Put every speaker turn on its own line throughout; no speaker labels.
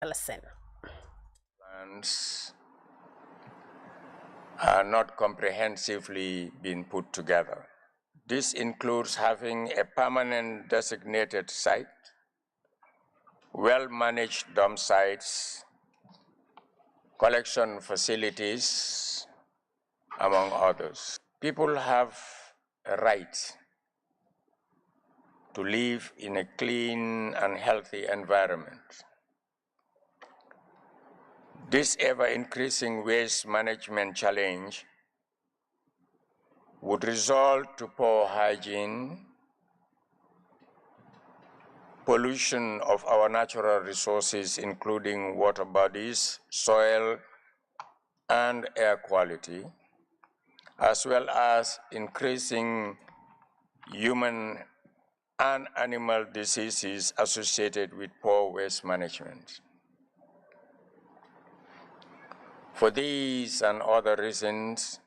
Listen.
Plans are not comprehensively being put together. This includes having a permanent designated site, well-managed dump sites, collection facilities, among others. People have a right to live in a clean and healthy environment. This ever-increasing waste management challenge would result to poor hygiene, pollution of our natural resources, including water bodies, soil, and air quality, as well as increasing human and animal diseases associated with poor waste management. For these and other reasons,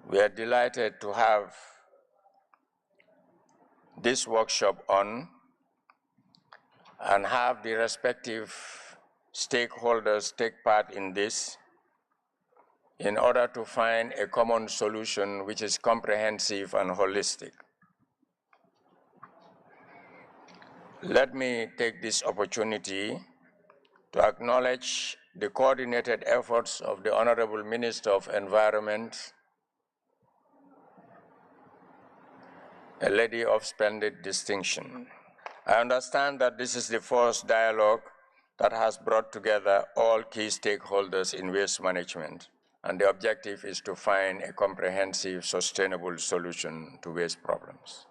we are delighted to have this workshop on and have the respective stakeholders take part in this in order to find a common solution which is comprehensive and holistic. Let me take this opportunity to acknowledge the coordinated efforts of the Honorable Minister of Environment, a lady of splendid distinction. I understand that this is the first dialogue that has brought together all key stakeholders in waste management, and the objective is to find a comprehensive, sustainable solution to waste problems.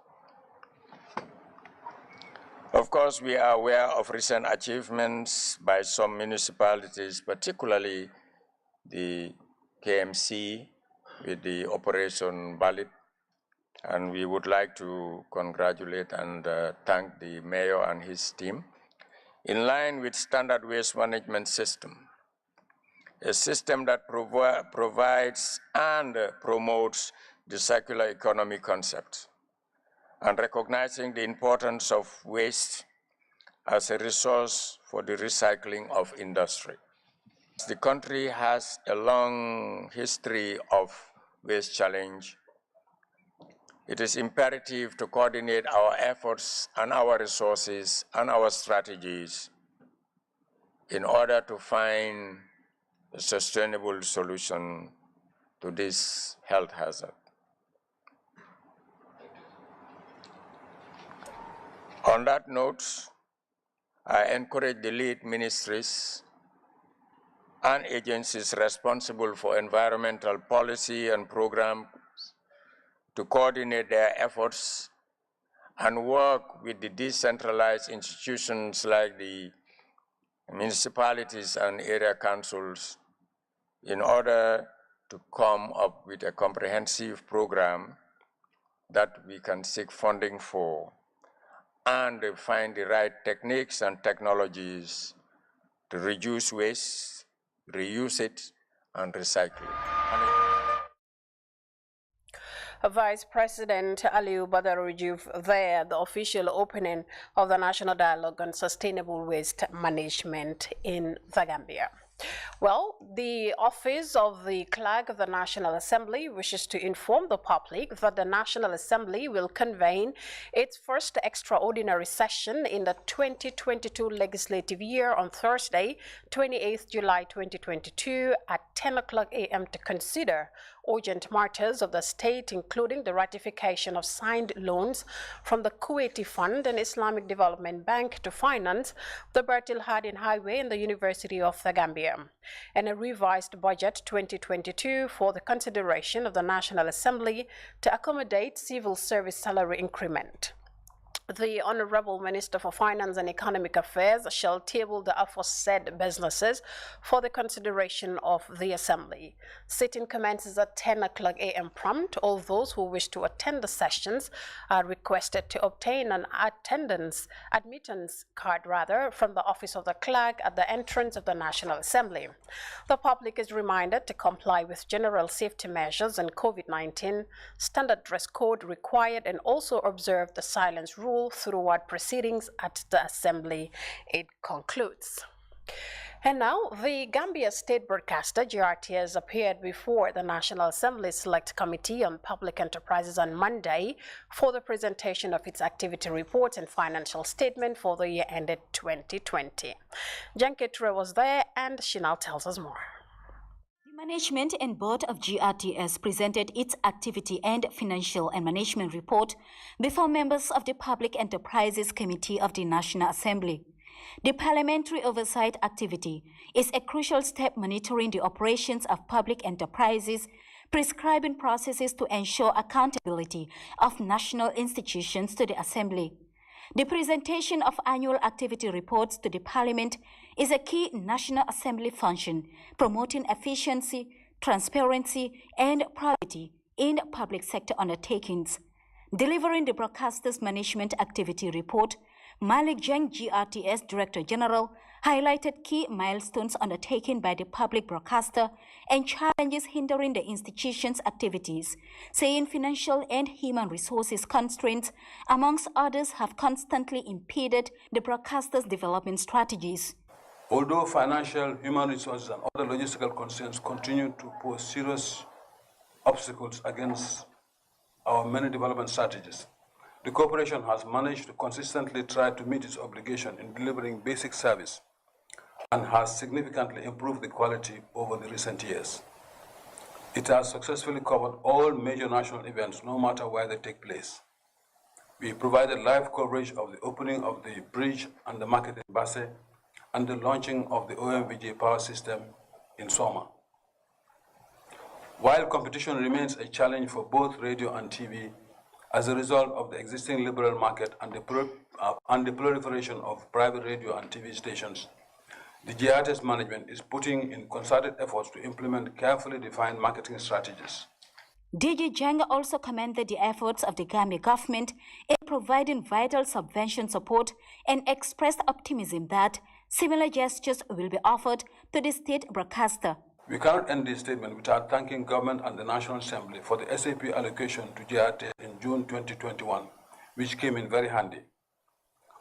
Of course, we are aware of recent achievements by some municipalities, particularly the KMC with the Operation Ballot, and we would like to congratulate and thank the mayor and his team. In line with standard waste management system, a system that provides and promotes the circular economy concept, and recognizing the importance of waste as a resource for the recycling of industry. The country has a long history of waste challenge. It is imperative to coordinate our efforts and our resources and our strategies in order to find a sustainable solution to this health hazard. On that note, I encourage the lead ministries and agencies responsible for environmental policy and programs to coordinate their efforts and work with the decentralized institutions like the municipalities and area councils in order to come up with a comprehensive program that we can seek funding for and find the right techniques and technologies to reduce waste, reuse it, and recycle it.
Vice President Aliu Badarujuv there, the official opening of the National Dialogue on Sustainable Waste Management in the Gambia. Well, the Office of the Clerk of the National Assembly wishes to inform the public that the National Assembly will convene its first extraordinary session in the 2022 legislative year on Thursday, 28th July 2022 at 10 a.m. to consider urgent matters of the state, including the ratification of signed loans from the Kuwaiti Fund and Islamic Development Bank to finance the Bertil Hardin Highway and the University of the Gambia, and a revised budget 2022 for the consideration of the National Assembly to accommodate civil service salary increment. The Honorable Minister for Finance and Economic Affairs shall table the aforesaid businesses for the consideration of the Assembly. Sitting commences at 10 a.m. prompt. All those who wish to attend the sessions are requested to obtain an admittance card from the Office of the Clerk at the entrance of the National Assembly. The public is reminded to comply with general safety measures and COVID-19 standard dress code required, and also observe the silence rule rule throughout proceedings at the Assembly, it concludes. And now, the Gambia state broadcaster, GRTS, appeared before the National Assembly Select Committee on Public Enterprises on Monday for the presentation of its activity report and financial statement for the year ended 2020. Janketre was there, and she now tells us more.
The management and board of GRTS presented its activity and financial and management report before members of the Public Enterprises Committee of the National Assembly. The parliamentary oversight activity is a crucial step monitoring the operations of public enterprises, prescribing processes to ensure accountability of national institutions to the Assembly. The presentation of annual activity reports to the Parliament is a key National Assembly function, promoting efficiency, transparency, and probity in public sector undertakings. Delivering the broadcaster's management activity report, Malik Jeng, GRTS Director General, highlighted key milestones undertaken by the public broadcaster and challenges hindering the institution's activities, saying financial and human resources constraints, amongst others, have constantly impeded the broadcaster's development strategies.
Although financial, human resources, and other logistical constraints continue to pose serious obstacles against our many development strategies, the corporation has managed to consistently try to meet its obligation in delivering basic service and has significantly improved the quality over the recent years. It has successfully covered all major national events, no matter where they take place. We provided live coverage of the opening of the bridge and the market in Basse and the launching of the OMVJ power system in Soma. While competition remains a challenge for both radio and TV, as a result of the existing liberal market and the proliferation of private radio and TV stations, the GRTS management is putting in concerted efforts to implement carefully defined marketing strategies.
DG Jeng also commended the efforts of the Gambia government in providing vital subvention support and expressed optimism that similar gestures will be offered to the state broadcaster.
We cannot end this statement without thanking government and the National Assembly for the SAP allocation to GRTS in June 2021, which came in very handy.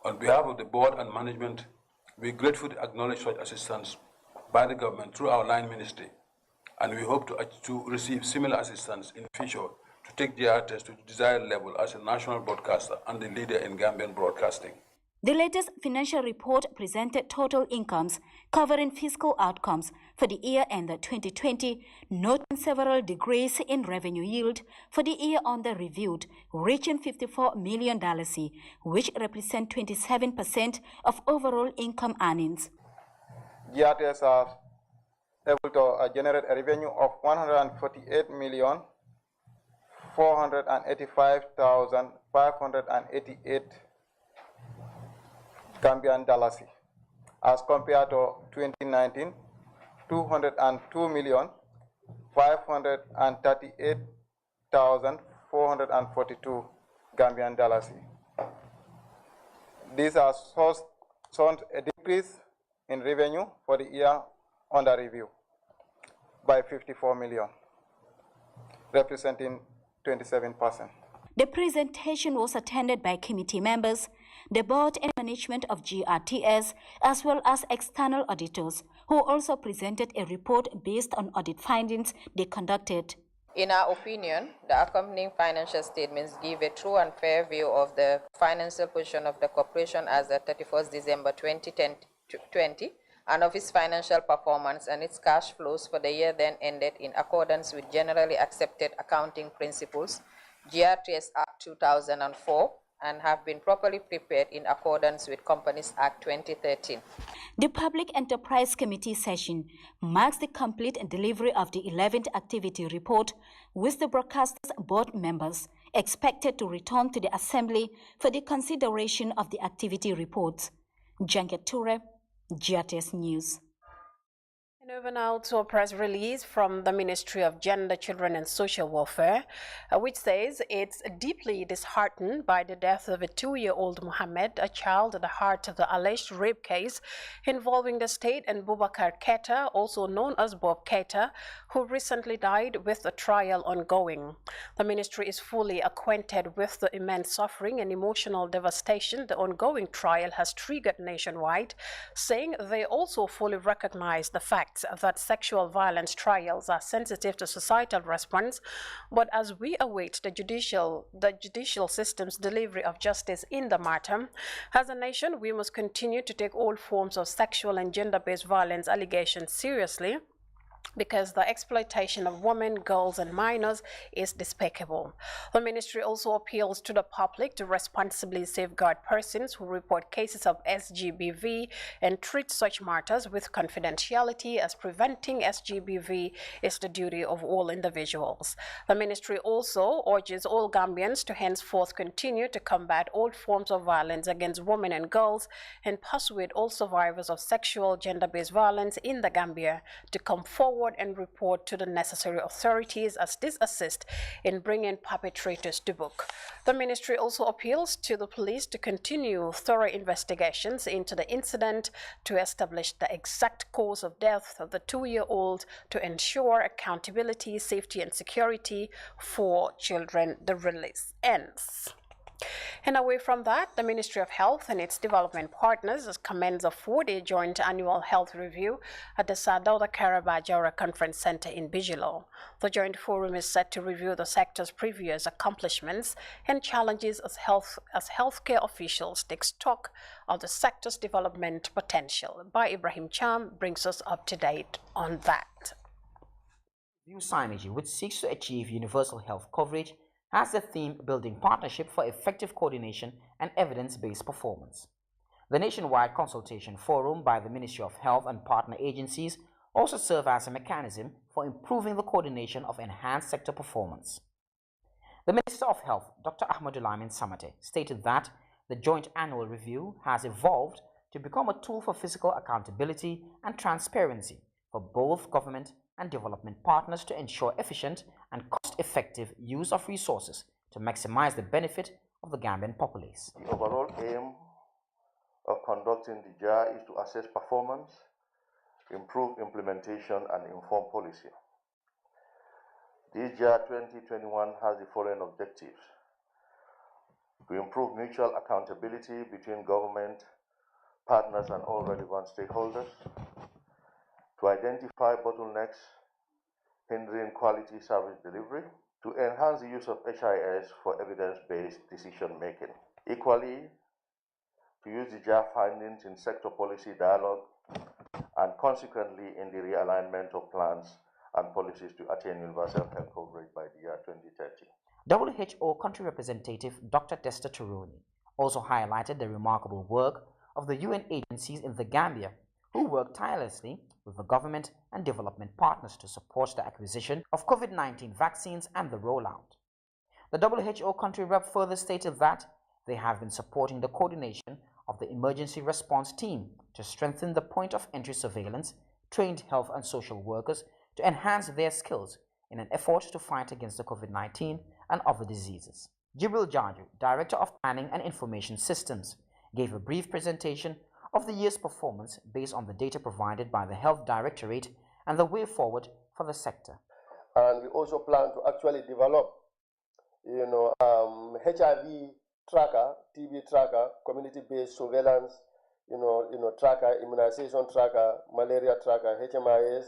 On behalf of the board and management, we gratefully acknowledge such assistance by the government through our line ministry, and we hope to receive similar assistance in the future to take GRTS to the desired level as a national broadcaster and the leader in Gambian broadcasting.
The latest financial report presented total incomes covering fiscal outcomes for the year ended 2020, noting several degrees in revenue yield for the year under reviewed, reaching $54 million, which represent 27% of overall income earnings.
GRTS are able to generate a revenue of $148,485,588 Gambian dollars, as compared to 2019, $202,538,442 Gambian dollars. These are shown a decrease in revenue for the year under review by 54 million, representing 27%.
The presentation was attended by committee members, the board and management of GRTS, as well as external auditors, who also presented a report based on audit findings they conducted.
In our opinion, the accompanying financial statements give a true and fair view of the financial position of the corporation as of 31st December 2020 and of its financial performance and its cash flows for the year then ended in accordance with generally accepted accounting principles, GRTS Act 2004, and have been properly prepared in accordance with Companies Act 2013.
The Public Enterprise Committee session marks the complete delivery of the 11th activity report, with the broadcaster's board members expected to return to the Assembly for the consideration of the activity reports. Janket Ture, GRTS News.
Moving now to a press release from the Ministry of Gender, Children and Social Welfare, which says it's deeply disheartened by the death of a 2-year-old Mohammed, a child at the heart of the alleged rape case involving the state and Boubacar Keita, also known as Bob Keita, who recently died with the trial ongoing. The ministry is fully acquainted with the immense suffering and emotional devastation the ongoing trial has triggered nationwide, saying they also fully recognize the fact that sexual violence trials are sensitive to societal response, but as we await the judicial system's delivery of justice in the matter, as a nation, we must continue to take all forms of sexual and gender-based violence allegations seriously, because the exploitation of women, girls, and minors is despicable. The ministry also appeals to the public to responsibly safeguard persons who report cases of SGBV and treat such matters with confidentiality, as preventing SGBV is the duty of all individuals. The ministry also urges all Gambians to henceforth continue to combat all forms of violence against women and girls and persuade all survivors of sexual gender-based violence in the Gambia to come forward and report to the necessary authorities, as this assists in bringing perpetrators to book. The ministry also appeals to the police to continue thorough investigations into the incident to establish the exact cause of death of the 2-year-old to ensure accountability, safety, and security for children. The release ends. And away from that, the Ministry of Health and its development partners commends a 4-day joint annual health review at the Sadauda Karabajara Conference Center in Bijilo. The joint forum is set to review the sector's previous accomplishments and challenges as healthcare officials take stock of the sector's development potential. By Ibrahim Cham brings us up to date on that.
New signage, which seeks to achieve universal health coverage, has the theme Building Partnership for Effective Coordination and Evidence-Based Performance. The nationwide consultation forum by the Ministry of Health and partner agencies also serve as a mechanism for improving the coordination of enhanced sector performance. The Minister of Health, Dr. Ahmadulamin Samate, stated that the joint annual review has evolved to become a tool for fiscal accountability and transparency for both government and development partners to ensure efficient and cost-effective use of resources to maximize the benefit of the Gambian populace.
The overall aim of conducting the JAR is to assess performance, improve implementation, and inform policy. This JAR 2021 has the following objectives: to improve mutual accountability between government, partners, and all relevant stakeholders, to identify bottlenecks hindering quality service delivery, to enhance the use of HIS for evidence-based decision-making. Equally, to use the JAR findings in sector policy dialogue and consequently in the realignment of plans and policies to attain universal health coverage by the year 2030.
WHO country representative Dr. Desta Turuni also highlighted the remarkable work of the UN agencies in the Gambia, who work tirelessly with the government and development partners to support the acquisition of COVID-19 vaccines and the rollout. The WHO country rep further stated that they have been supporting the coordination of the emergency response team to strengthen the point of entry surveillance, trained health and social workers to enhance their skills in an effort to fight against the COVID-19 and other diseases. Jibril Jaju, Director of Planning and Information Systems, gave a brief presentation of the year's performance based on the data provided by the Health Directorate and the way forward for the sector.
And we also plan to actually develop, HIV tracker, TB tracker, community-based surveillance, tracker, immunization tracker, malaria tracker, HMIS,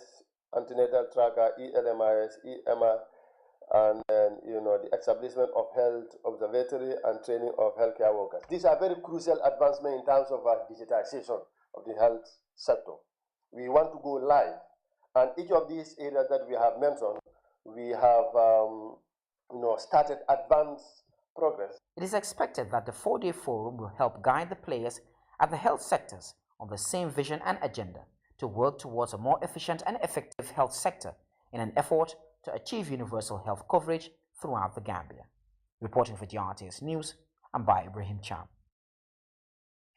antenatal tracker, ELMIS, EMA, and then, the establishment of health observatory and training of healthcare workers. These are very crucial advancements in terms of digitization of the health sector. We want to go live, and each of these areas that we have mentioned, we have started advanced progress.
It is expected that the 4-day forum will help guide the players at the health sectors on the same vision and agenda to work towards a more efficient and effective health sector in an effort to achieve universal health coverage throughout the Gambia. Reporting for GRTS News, I'm by Ibrahim Cham.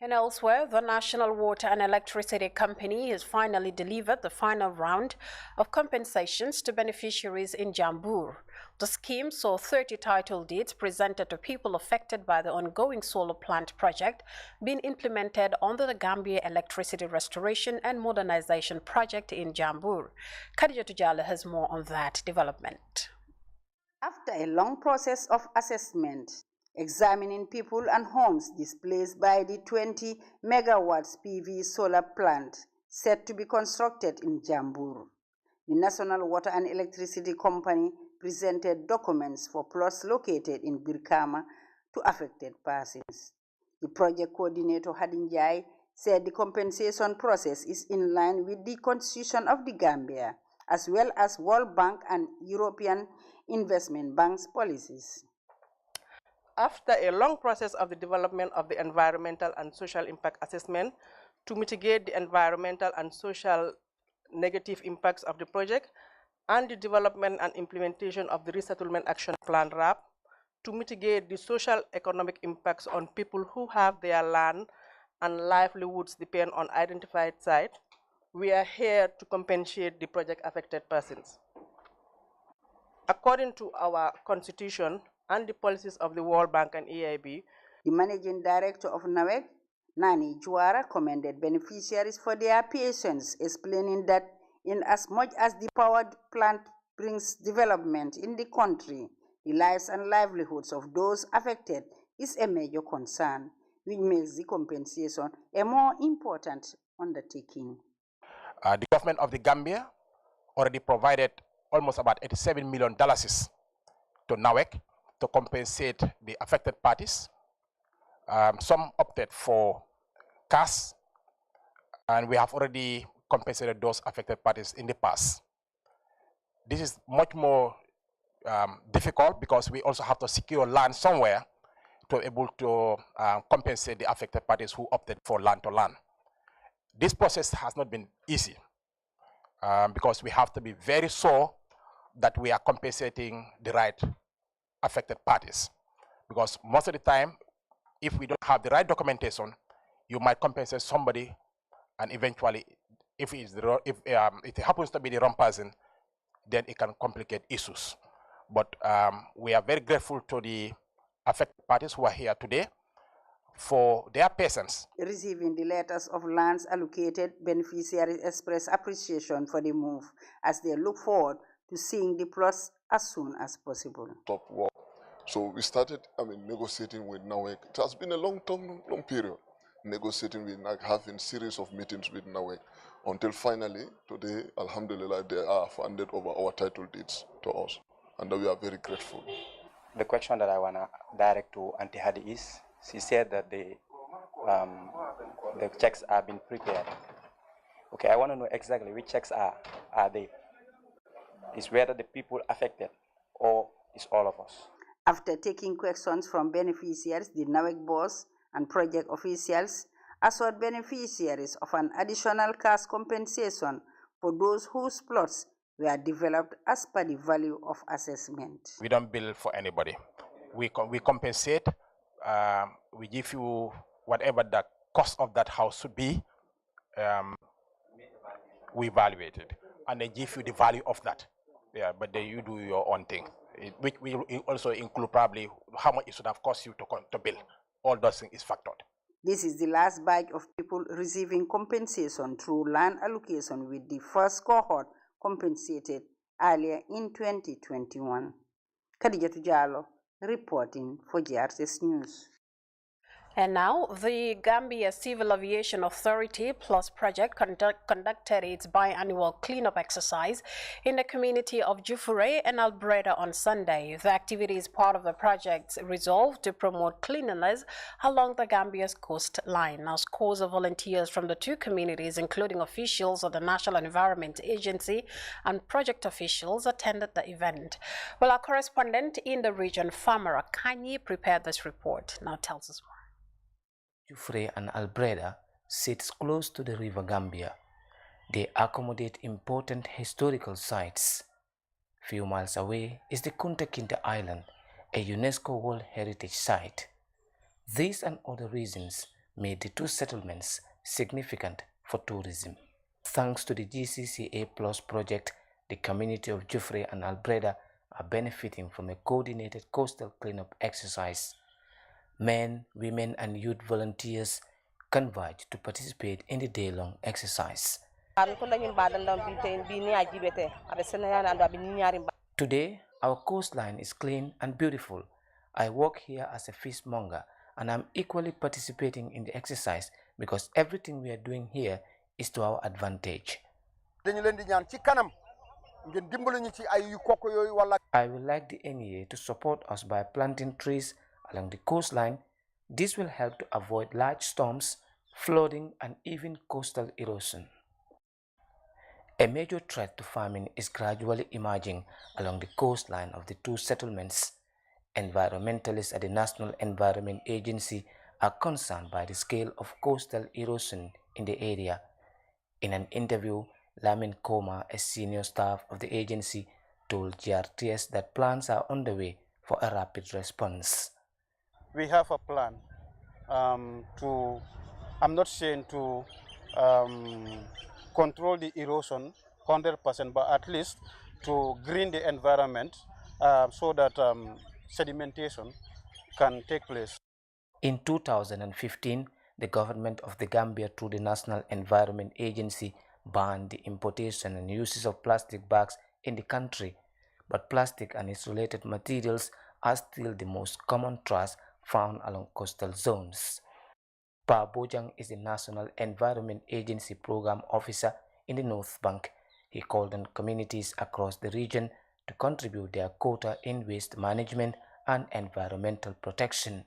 And elsewhere, the National Water and Electricity Company has finally delivered the final round of compensations to beneficiaries in Jambur. The scheme saw 30 title deeds presented to people affected by the ongoing solar plant project being implemented under the Gambia Electricity Restoration and Modernization Project in Jambur. Khadija Tujala has more on that development.
After a long process of assessment, examining people and homes displaced by the 20 megawatts PV solar plant set to be constructed in Jambur, the National Water and Electricity Company presented documents for plots located in Birkama to affected persons. The project coordinator Hadinjai said the compensation process is in line with the Constitution of the Gambia, as well as World Bank and European Investment Bank's policies.
After a long process of the development of the environmental and social impact assessment to mitigate the environmental and social negative impacts of the project, and the development and implementation of the Resettlement Action Plan RAP to mitigate the social economic impacts on people who have their land and livelihoods depend on identified sites, we are here to compensate the project affected persons. According to our constitution and the policies of the World Bank and EIB,
the managing director of NAWEC, Nani Juara, commended beneficiaries for their patience, explaining that in as much as the power plant brings development in the country, the lives and livelihoods of those affected is a major concern, which makes the compensation a more important undertaking.
The government of the Gambia already provided almost about $87 million to NAWEC to compensate the affected parties. Some opted for cash, and we have already compensated those affected parties in the past. This is much more difficult because we also have to secure land somewhere to be able to compensate the affected parties who opted for land to land. This process has not been easy because we have to be very sure that we are compensating the right affected parties. Because most of the time, if we don't have the right documentation, you might compensate somebody, and eventually, if it happens to be the wrong person, then it can complicate issues. But we are very grateful to the affected parties who are here today for their patience.
Receiving the letters of lands allocated, beneficiaries express appreciation for the move as they look forward to seeing the plots as soon as possible.
Top work. So we started, negotiating with NAWEC. It has been a long period, negotiating with NAWEC, having series of meetings with NAWEC, until finally, today, alhamdulillah, they are funded over our title deeds to us, and we are very grateful.
The question that I want to direct to Auntie Hadi is, she said that the checks have been prepared. Okay, I want to know exactly which checks are they. Is whether the people affected or is all of us.
After taking questions from beneficiaries, the NAWEC boss and project officials assured beneficiaries of an additional cash compensation for those whose plots were developed as per the value of assessment.
We don't bill for anybody. We compensate. We give you whatever the cost of that house should be. We evaluate it, and they give you the value of that. Yeah, but then you do your own thing. Which will also include probably how much it should have cost you to bill. All those things is factored.
This is the last batch of people receiving compensation through land allocation, with the first cohort compensated earlier in 2021. Khadija Tujalo reporting for GRTS News.
And now, the Gambia Civil Aviation Authority Plus project conducted its biannual cleanup exercise in the community of Jufure and Albreda on Sunday. The activity is part of the project's resolve to promote cleanliness along the Gambia's coastline. Now, scores of volunteers from the two communities, including officials of the National Environment Agency and project officials, attended the event. Well, our correspondent in the region, Famara Kanyi, prepared this report. Now tells us more.
Jufre and Albreda sits close to the river Gambia. They accommodate important historical sites. Few miles away is the Kunta Kinte Island, a UNESCO World Heritage Site. These and other reasons made the two settlements significant for tourism. Thanks to the GCCA Plus project, the community of Jufre and Albreda are benefiting from a coordinated coastal cleanup exercise. Men, women, and youth volunteers converge to participate in the day-long exercise. Today, our coastline is clean and beautiful. I work here as a fishmonger, and I'm equally participating in the exercise because everything we are doing here is to our advantage. I would like the NEA to support us by planting trees along the coastline. This will help to avoid large storms, flooding, and even coastal erosion. A major threat to farming is gradually emerging along the coastline of the two settlements. Environmentalists at the National Environment Agency are concerned by the scale of coastal erosion in the area. In an interview, Lamin Koma, a senior staff of the agency, told GRTS that plans are underway for a rapid response.
We have a plan I'm not saying to control the erosion 100%, but at least to green the environment so that sedimentation can take place.
In 2015, the government of the Gambia through the National Environment Agency banned the importation and uses of plastic bags in the country, but plastic and its related materials are still the most common trash found along coastal zones. Pa Bojang is the National Environment Agency Program Officer in the North Bank. He called on communities across the region to contribute their quota in waste management and environmental protection.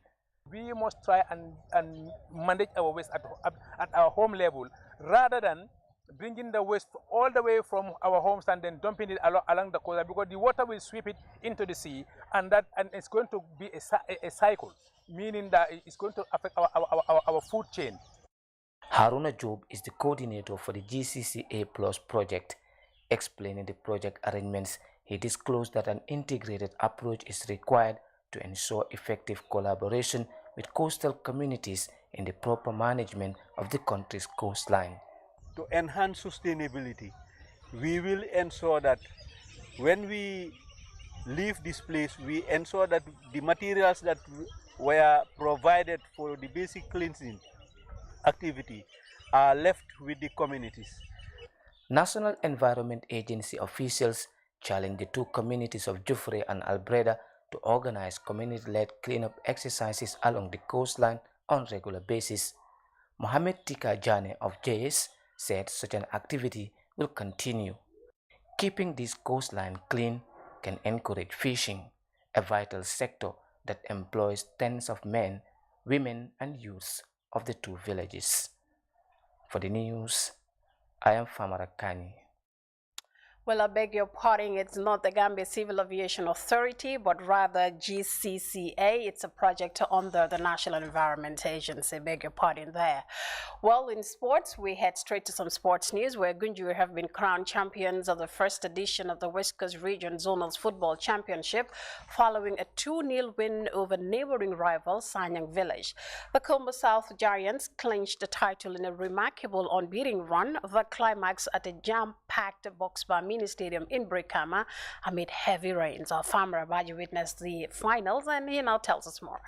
We must try and manage our waste at our home level rather than bringing the waste all the way from our homes and then dumping it along the coast, because the water will sweep it into the sea, and it's going to be a cycle, meaning that it's going to affect our food chain.
Haruna Job is the coordinator for the GCCA Plus project. Explaining the project arrangements, he disclosed that an integrated approach is required to ensure effective collaboration with coastal communities in the proper management of the country's coastline.
To enhance sustainability, we will ensure that when we leave this place, we ensure that the materials that were provided for the basic cleansing activity are left with the communities.
National Environment Agency officials challenged the two communities of Jufre and Albreda to organize community-led cleanup exercises along the coastline on a regular basis. Mohamed Tika Jane of JS said such an activity will continue. Keeping this coastline clean can encourage fishing, a vital sector that employs tens of men, women, and youths of the two villages. For the news, I am Famara Kani.
Well, I beg your pardon, it's not the Gambia Civil Aviation Authority, but rather GCCA. It's a project under the National Environment Agency. Beg your pardon there. Well, in sports, we head straight to some sports news where Gunjur have been crowned champions of the first edition of the West Coast Region Zonals Football Championship following a 2-0 win over neighboring rival Sanyang Village. The Combo South Giants clinched the title in a remarkable unbeaten run, the climax at a jam-packed Boxbar Mini Stadium in Brikama amid heavy rains. Our farmer Abaji witnessed the finals and he now tells us more.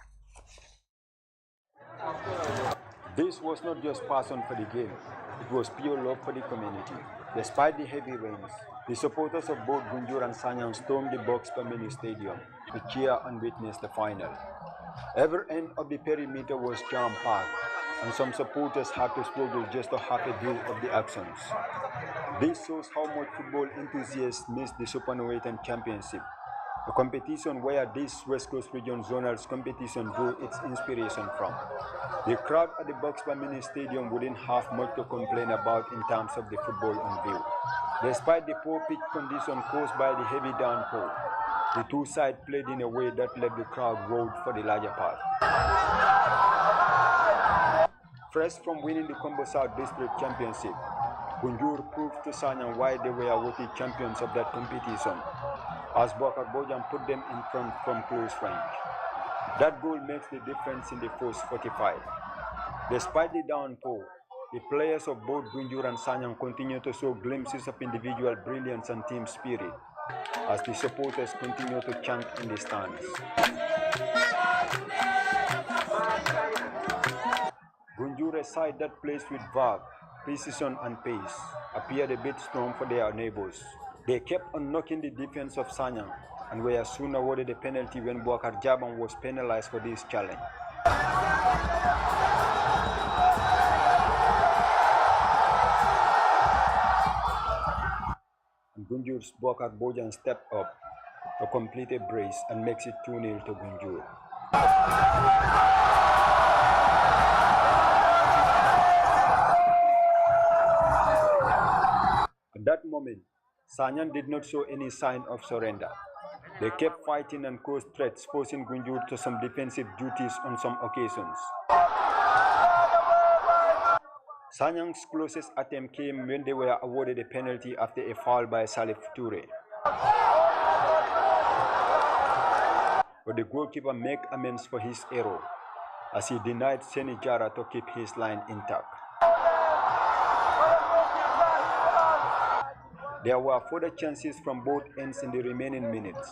This was not just passion for the game, it was pure love for the community. Despite the heavy rains, the supporters of both Gunjur and Sanyang stormed the Boxbar Mini Stadium to cheer and witness the final. Every end of the perimeter was jam-packed, and some supporters had to struggle just to have a view of the actions. This shows how much football enthusiasts miss the Supernavitan Championship, a competition where this West Coast Region Zonals competition drew its inspiration from. The crowd at the Boxbar Mini Stadium wouldn't have much to complain about in terms of the football on view. Despite the poor pitch condition caused by the heavy downpour, the two sides played in a way that left the crowd roared for the larger part. Fresh from winning the Combo South District Championship, Gunjur proved to Sanyang why they were worthy champions of that competition, as Bokar Bojang put them in front from close range. That goal makes the difference in the first 45. Despite the downpour, the players of both Gunjur and Sanyang continue to show glimpses of individual brilliance and team spirit as the supporters continue to chant in the stands. Gunjur, a side that plays with verve, precision and pace, appeared a bit strong for their neighbors. They kept on knocking the defense of Sanyang and were soon awarded a penalty when Bouakar Jabang was penalized for this challenge. And Gunjur's Bouakar Bojan stepped up to complete a brace and makes it 2-0 to Gunjur. At that moment, Sanyang did not show any sign of surrender. They kept fighting and caused threats, forcing Gunjur to some defensive duties on some occasions. Sanyang's closest attempt came when they were awarded a penalty after a foul by Salif Toure. But the goalkeeper made amends for his error as he denied Seni Jara to keep his line intact. There were further chances from both ends in the remaining minutes,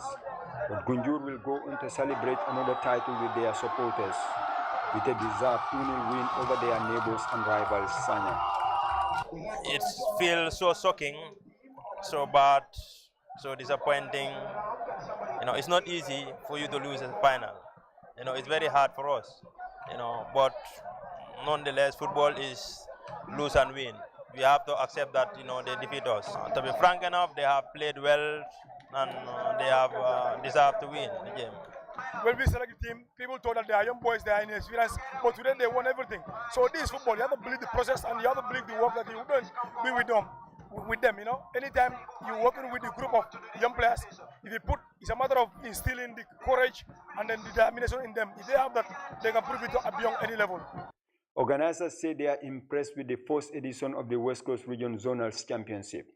but Gunjur will go on to celebrate another title with their supporters with a deserved 2-0 win over their neighbors and rivals Sanyang.
It feels so shocking, so bad, so disappointing. You know, it's not easy for you to lose a final. You know, it's very hard for us. You know, but nonetheless, football is lose and win. We have to accept that, you know, they defeat us. To be frank enough, they have played well and they have deserved to win the game.
When we select the team, people thought that they are young boys, they are inexperienced, but today they won everything. So this is football. You have to believe the process and you have to believe the work that you don't do with them, you know. Anytime you're working with a group of young players, if you put, it's a matter of instilling the courage and then the determination in them. If they have that, they can prove it beyond any level.
Organizers say they are impressed with the first edition of the West Coast Region Zonals Championship.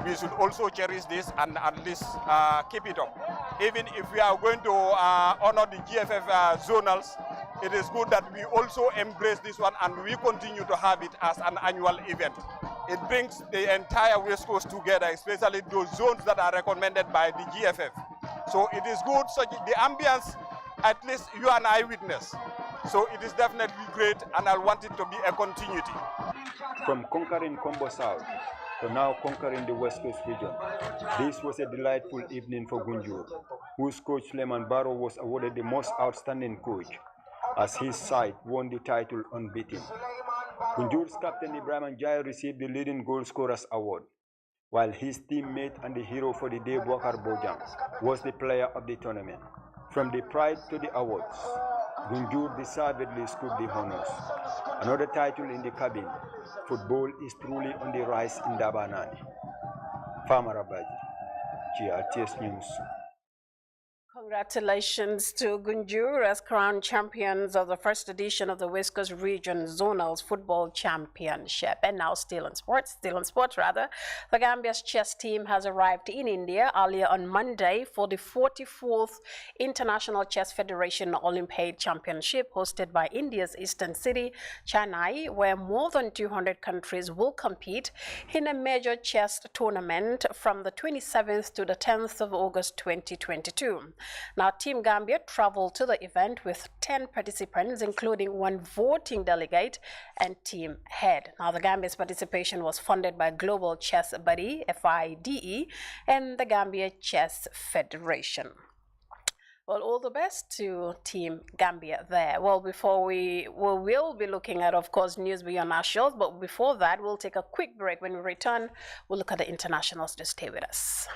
We should also cherish this and at least keep it up. Even if we are going to honor the GFF zonals, it is good that we also embrace this one and we continue to have it as an annual event. It brings the entire West Coast together, especially those zones that are recommended by the GFF. So it is good, so the ambience, at least you and I witness. So it is definitely great and I want it to be a continuity.
From conquering Combo South to now conquering the West Coast region, this was a delightful evening for Gunjur, whose coach Leman Barrow was awarded the most outstanding coach, as his side won the title unbeaten. Gunjur's captain Ibrahim Njai received the leading goal scorers award, while his teammate and the hero for the day, Bouakar Bojang, was the player of the tournament. From the pride to the awards, Gunjur deservedly scooped the honors. Another title in the cabin. Football is truly on the rise in Dabanani. Famara Baji, GRTS News.
Congratulations to Gunjur as crowned champions of the first edition of the West Coast Region Zonals Football Championship. And now still in sports, the Gambia's chess team has arrived in India earlier on Monday for the 44th International Chess Federation Olympiad Championship hosted by India's eastern city, Chennai, where more than 200 countries will compete in a major chess tournament from the 27th to the 10th of August 2022. Now, Team Gambia traveled to the event with 10 participants, including one voting delegate and team head. Now, the Gambia's participation was funded by Global Chess Buddy, FIDE, and the Gambia Chess Federation. Well, all the best to Team Gambia there. Well, we will be looking at, of course, news beyond our shores, but before that, we'll take a quick break. When we return, we'll look at the internationals. Just stay with us.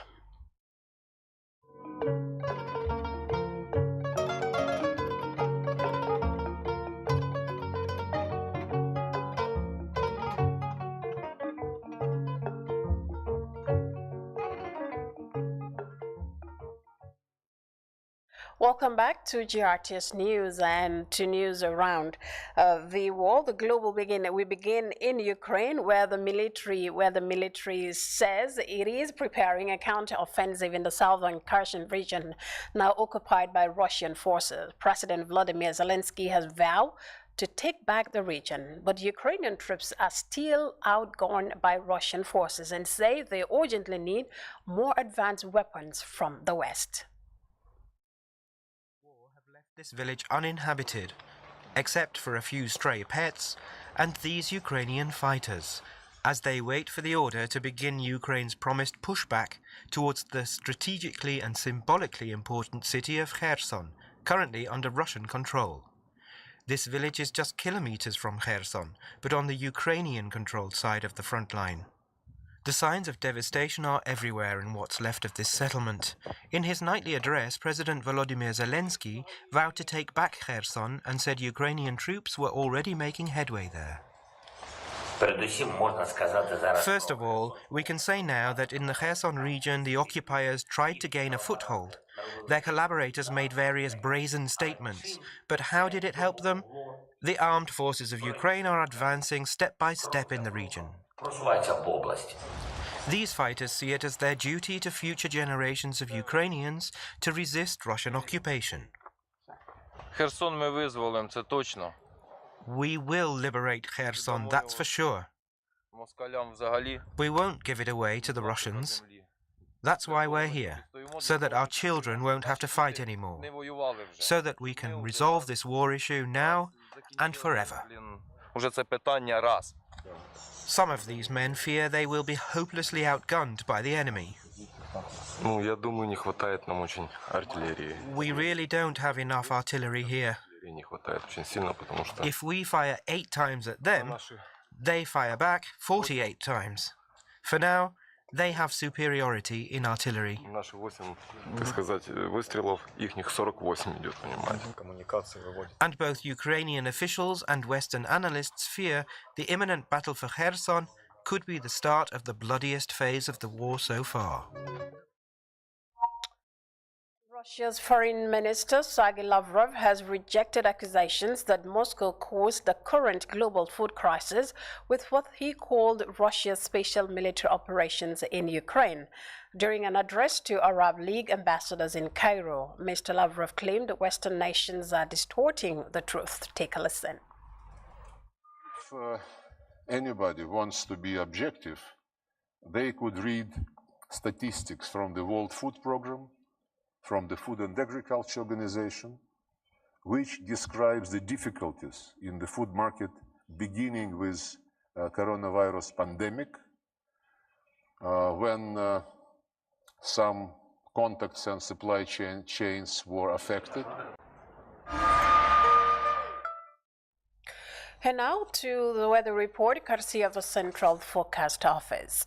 Welcome back to GRTS News and to news around the world. The global we begin in Ukraine, where the military says it is preparing a counter-offensive in the southern Kherson region, now occupied by Russian forces. President Vladimir Zelensky has vowed to take back the region, but Ukrainian troops are still outgunned by Russian forces and say they urgently need more advanced weapons from the West.
This village uninhabited, except for a few stray pets and these Ukrainian fighters, as they wait for the order to begin Ukraine's promised pushback towards the strategically and symbolically important city of Kherson, currently under Russian control. This village is just kilometers from Kherson, but on the Ukrainian-controlled side of the front line. The signs of devastation are everywhere in what's left of this settlement. In his nightly address, President Volodymyr Zelensky vowed to take back Kherson and said Ukrainian troops were already making headway there. First of all, we can say now that in the Kherson region the occupiers tried to gain a foothold. Their collaborators made various brazen statements, but how did it help them? The armed forces of Ukraine are advancing step by step in the region. These fighters see it as their duty to future generations of Ukrainians to resist Russian occupation.
Херсон ми визволимо, це точно.
We will liberate Kherson, that's for sure.
Москалям взагалі.
We won't give it away to the Russians. That's why we're here, so that our children won't have to fight anymore, so that we can resolve this war issue now and forever.
Уже це питання раз.
Some of these men fear they will be hopelessly outgunned by the enemy.
Ну, я думаю, не хватает нам очень артиллерии.
We really don't have enough artillery here.
Не хватает очень сильно, потому что...
If we fire 8 times at them, they fire back 48 times. For now, they have superiority in artillery.
Наши 8, так сказать, выстрелов, ихних 48 идет, понимаете? Коммуникации выводят.
And both Ukrainian officials and Western analysts fear the imminent battle for Kherson could be the start of the bloodiest phase of the war so far.
Russia's Foreign Minister Sergei Lavrov has rejected accusations that Moscow caused the current global food crisis with what he called Russia's special military operations in Ukraine. During an address to Arab League ambassadors in Cairo, Mr. Lavrov claimed Western nations are distorting the truth. Take a listen.
If anybody wants to be objective, they could read statistics from the World Food Programme, from the Food and Agriculture Organization, which describes the difficulties in the food market beginning with coronavirus pandemic, when some contacts and supply chains were affected.
And now to the weather report, courtesy of the Central Forecast Office.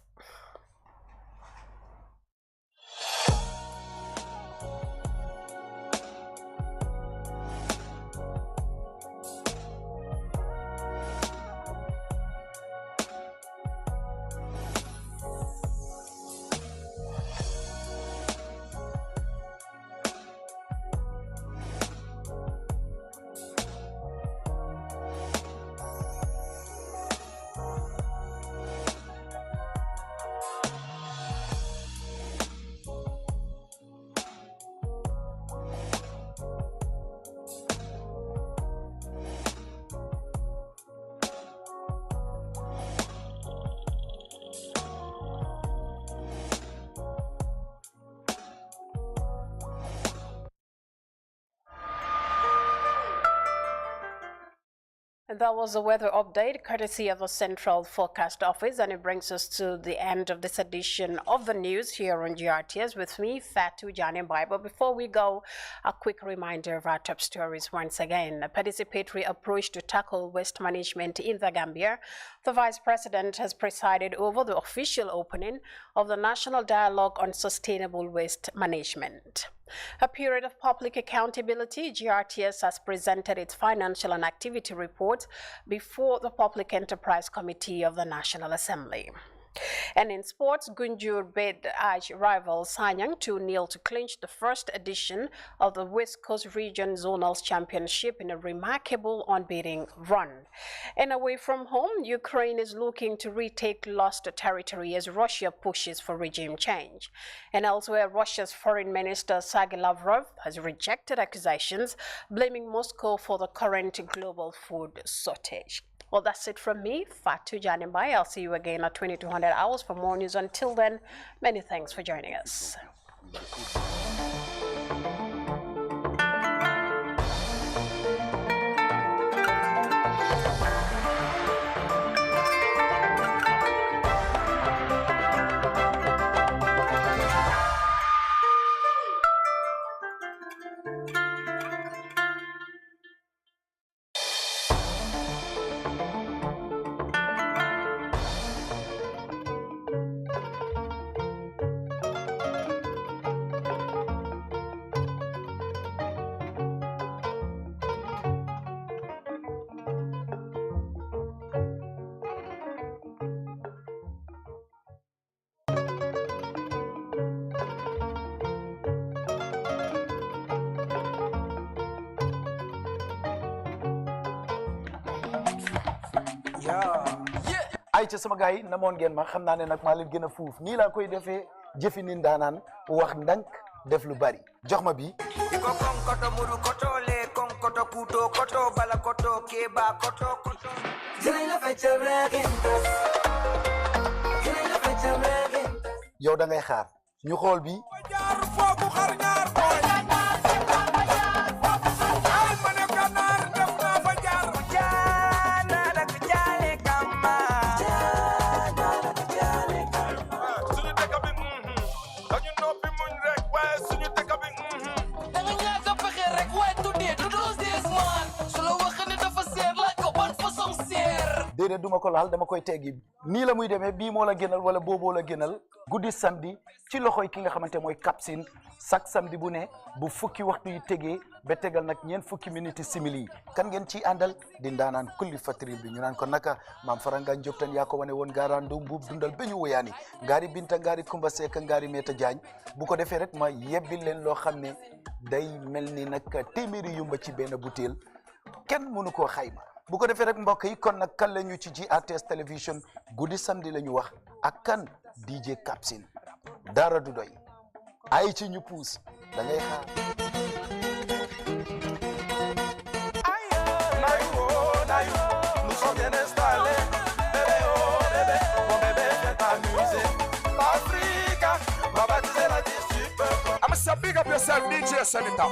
And that was the weather update, courtesy of the Central Forecast Office, and it brings us to the end of this edition of the news here on GRTS with me, Fatu Janimbai. But before we go, a quick reminder of our top stories once again. A participatory approach to tackle waste management in the Gambia. The Vice President has presided over the official opening of the National Dialogue on Sustainable Waste Management. A period of public accountability, GRTS has presented its financial and activity report before the Public Enterprise Committee of the National Assembly. And in sports, Gunjur beat arch rival Sanyang 2-0 to clinch the first edition of the West Coast Region Zonals Championship in a remarkable unbeaten run. And away from home, Ukraine is looking to retake lost territory as Russia pushes for regime change. And elsewhere, Russia's Foreign Minister Sergei Lavrov has rejected accusations blaming Moscow for the current global food shortage. Well, that's it from me, Fatu Janimbai. I'll see you again at 2200 hours for more news. Until then, many thanks for joining us.
ay ci sama gars yi namoon ngeen ma xam naa ne nag maa leen gën a fuuf nii laa koy defee jëfi nin daanaan wax ndank def lu bari jox ma bi
iko konkoto muru koto le konkoto kuto koto bala koto keba koto dinañ la feccal regentas dinañ la feccal regentas
yow da ngay xaar ñu xool bi
jaar foofu xar ñaar
déedéet duma ko laal dama koy teggi nii la muy demee bii moo la gënal wala booboo la gënal guddi samedi ci loxoy ki nga xamante mooy Kapsin chaque samedi bu ne bu fukki waxtu yi tegee ba tegal nag ñeent fukki minutes simili kan ngeen ciy àndal di ndaanaan kulli fatril bi ñu naan ko naka maam faranga njoptan yaa ko wane woon ngaaraandu mbuub dundal ba ñu woyaani ngaari binta ngaari kumba seeka ngaari meeta jaañ bu ko defee rek ma yebbil leen loo xam ne day mel ni nag téeméeri yumba ci benn butéel kenn mënu koo xayma bu ko defee rek mbokk yi kon nag kan la ñu ci GRTS télévision guddi samedi la ñu wax ak kan DJ Kapsin dara du doy ay ci ñu puus da ngay xaar
nous sommes bien installés bébé oh bébé mon bébé viens t'amuser Africa va baptiser la disciple
I'm a big up yourself DJ Senator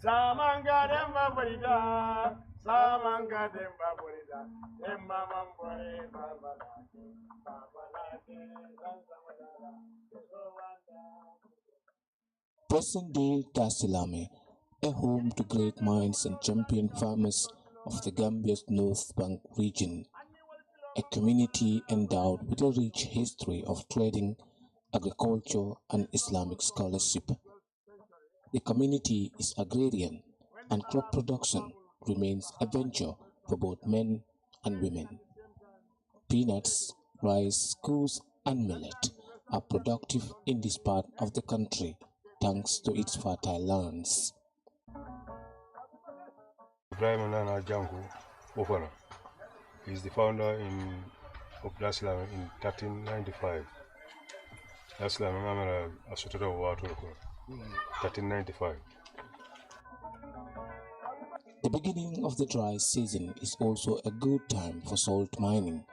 Samanga demba burida, samanga demba burida.
Present-day Darsilami, a home to great minds and champion farmers of the Gambia's North Bank region, a community endowed with a rich history of trading, agriculture, and Islamic scholarship. The community is agrarian, and crop production remains a venture for both men and women. Peanuts, rice, goose, and millet are productive in this part of the country thanks to its fertile lands.
Ibrahim Nana Jangu Ofana is the founder of Darsilami in 1395. Darsilami Mamara Asutara Waturko, 1395.
The beginning of the dry season is also a good time for salt mining,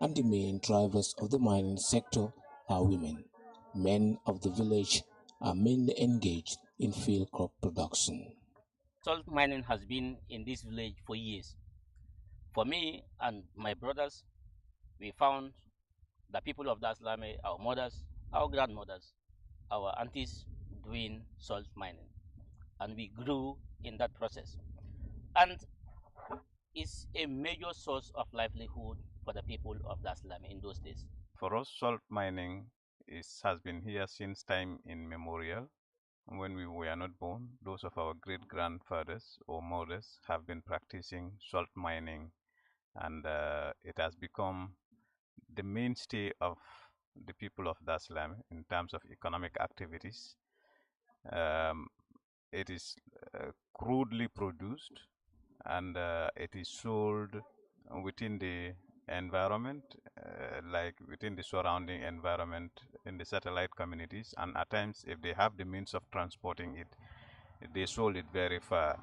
and the main drivers of the mining sector are women. Men of the village are mainly engaged in field crop production.
Salt mining has been in this village for years. For me and my brothers, we found the people of Darsilami, our mothers, our grandmothers, our aunties doing salt mining. And we grew in that process. And it's a major source of livelihood for the people of Darsilami in those days.
For us, salt mining has been here since time immemorial. When we were not born, those of our great-grandfathers or mothers have been practicing salt mining, and it has become the mainstay of the people of Darsilami in terms of economic activities. It is crudely produced, and it is sold within the environment, like within the surrounding environment in the satellite communities, and at times if they have the means of transporting it, they sold it very far.